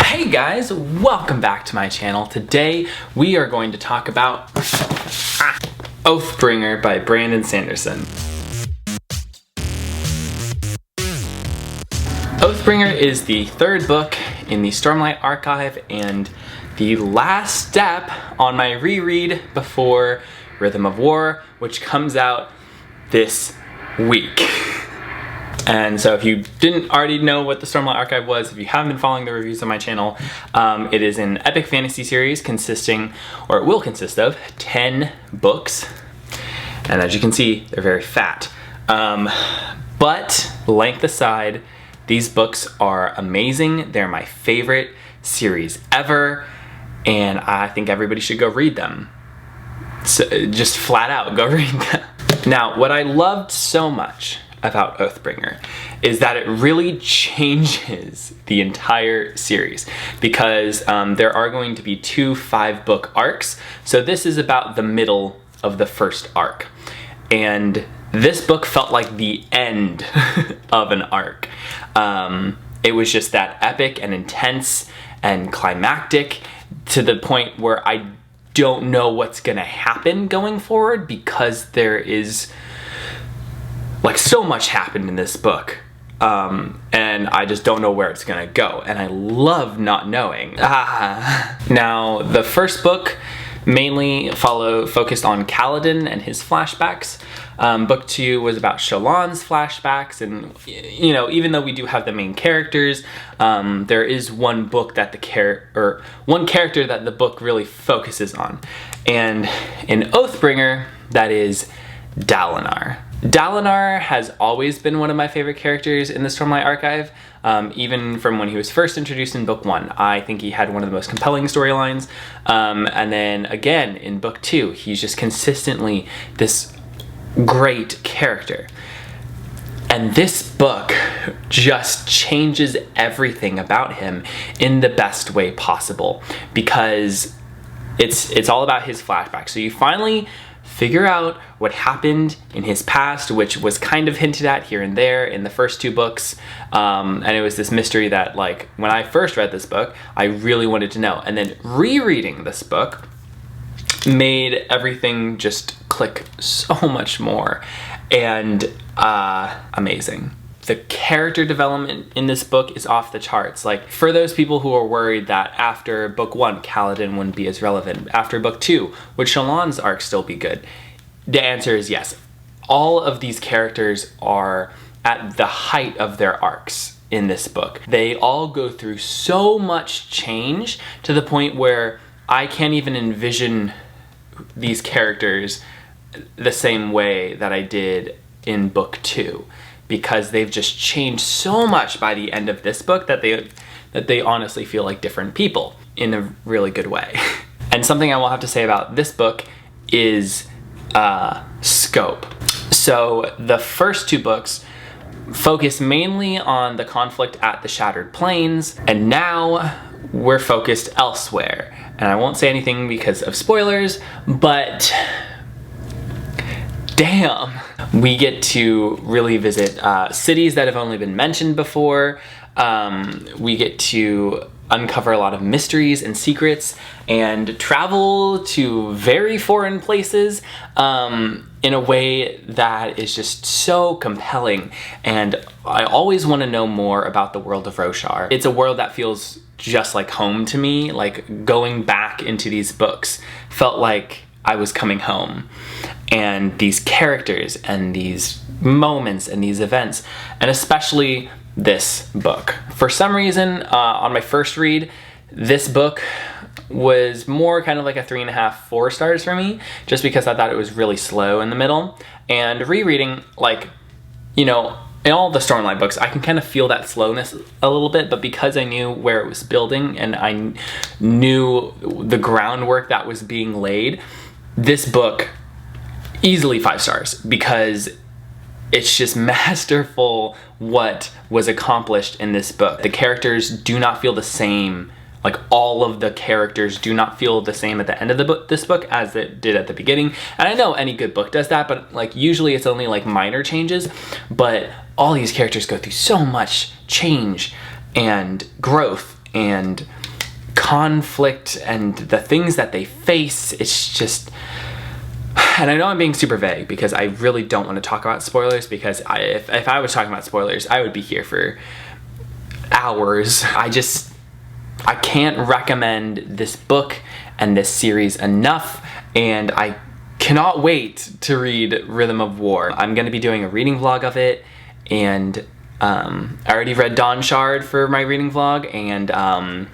Hey guys, welcome back to my channel. Today we are going to talk about Oathbringer by Brandon Sanderson. Oathbringer is the third book in the Stormlight Archive and the last step on my reread before Rhythm of War, which comes out this week. And so if you didn't already know what the Stormlight Archive was, if you haven't been following the reviews on my channel, it is an epic fantasy series consisting, or it will consist of, 10 books. And as you can see, they're very fat. But length aside, these books are amazing. They're my favorite series ever, and I think everybody should go read them. So, just flat out, go read them. Now, what I loved so much about Oathbringer is that it really changes the entire series, because there are going to be 2 5-book arcs. So this is about the middle of the first arc, and this book felt like the end of an arc. It was just that epic and intense and climactic to the point where I don't know what's gonna happen going forward, because there is like so much happened in this book, and I just don't know where it's gonna go, and I love not knowing. Now, the first book mainly focused on Kaladin and his flashbacks. Book 2 was about Shallan's flashbacks, and you know, even though we do have the main characters, there is one character that the book really focuses on, and in Oathbringer, that is Dalinar. Dalinar has always been one of my favorite characters in the Stormlight Archive, even from when he was first introduced in Book 1. I think he had one of the most compelling storylines, and then again in Book 2, he's just consistently this great character. And this book just changes everything about him in the best way possible, because it's all about his flashback. So you finally figure out what happened in his past, which was kind of hinted at here and there in the first 2 books, and it was this mystery that, like, when I first read this book, I really wanted to know, and then rereading this book made everything just click so much more, and amazing. The character development in this book is off the charts. Like, for those people who are worried that after Book 1, Kaladin wouldn't be as relevant, after Book 2, would Shallan's arc still be good? The answer is yes. All of these characters are at the height of their arcs in this book. They all go through so much change to the point where I can't even envision these characters the same way that I did in Book 2. Because they've just changed so much by the end of this book that they honestly feel like different people in a really good way. And something I will have to say about this book is scope. So the first 2 books focus mainly on the conflict at the Shattered Plains, and now we're focused elsewhere. And I won't say anything because of spoilers, but damn! We get to really visit cities that have only been mentioned before. We get to uncover a lot of mysteries and secrets, and travel to very foreign places in a way that is just so compelling. And I always want to know more about the world of Roshar. It's a world that feels just like home to me. Like, going back into these books felt like I was coming home. And these characters and these moments and these events, and especially this book. For some reason, on my first read, this book was more kind of like a 3.5, 4 stars for me, just because I thought it was really slow in the middle. And rereading, like, you know, in all the Stormlight books, I can kind of feel that slowness a little bit, but because I knew where it was building and I knew the groundwork that was being laid, this book easily 5 stars, because it's just masterful what was accomplished in this book. The characters do not feel the same. Like, all of the characters do not feel the same at the end of the book, this book, as it did at the beginning. And I know any good book does that, but like usually it's only like minor changes. But all these characters go through so much change and growth and conflict and the things that they face. It's just, and I know I'm being super vague because I really don't want to talk about spoilers, because if I was talking about spoilers, I would be here for hours. I can't recommend this book and this series enough, and I cannot wait to read Rhythm of War. I'm going to be doing a reading vlog of it, and I already read Dawn Shard for my reading vlog, and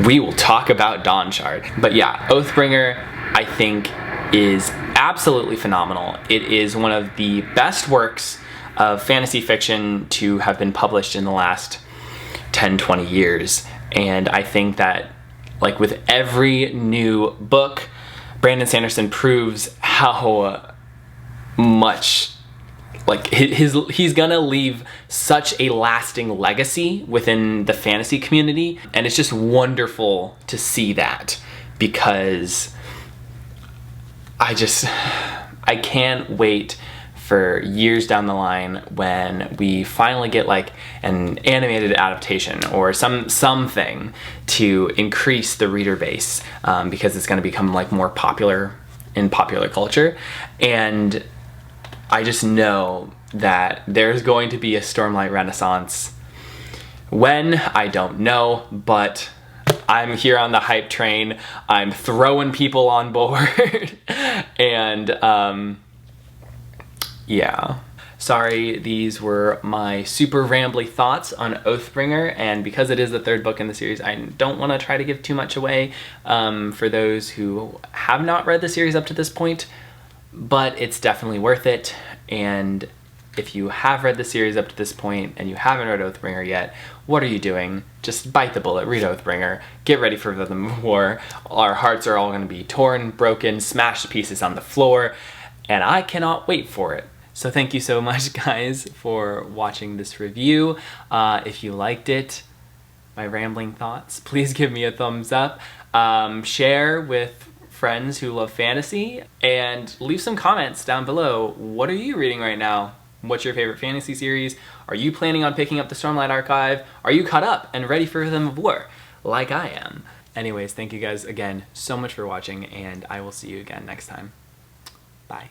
we will talk about Dawn Shard. But yeah, Oathbringer, I think, is absolutely phenomenal. It is one of the best works of fantasy fiction to have been published in the last 10-20 years. And I think that, like, with every new book, Brandon Sanderson proves how much, like, he's gonna leave such a lasting legacy within the fantasy community. And it's just wonderful to see that, because I can't wait for years down the line when we finally get like an animated adaptation or something to increase the reader base, because it's going to become like more popular in popular culture. And I just know that there's going to be a Stormlight Renaissance. When, I don't know, but I'm here on the hype train. I'm throwing people on board. And yeah. Sorry, these were my super rambly thoughts on Oathbringer, and because it is the third book in the series, I don't want to try to give too much away for those who have not read the series up to this point, but it's definitely worth it. And if you have read the series up to this point and you haven't read Oathbringer yet, what are you doing? Just bite the bullet, read Oathbringer, get ready for the war. Our hearts are all going to be torn, broken, smashed to pieces on the floor, and I cannot wait for it. So thank you so much, guys, for watching this review. If you liked it, my rambling thoughts, please give me a thumbs up. Share with friends who love fantasy, and leave some comments down below. What are you reading right now? What's your favorite fantasy series? Are you planning on picking up the Stormlight Archive? Are you caught up and ready for Rhythm of War, like I am? Anyways, thank you guys again so much for watching, and I will see you again next time.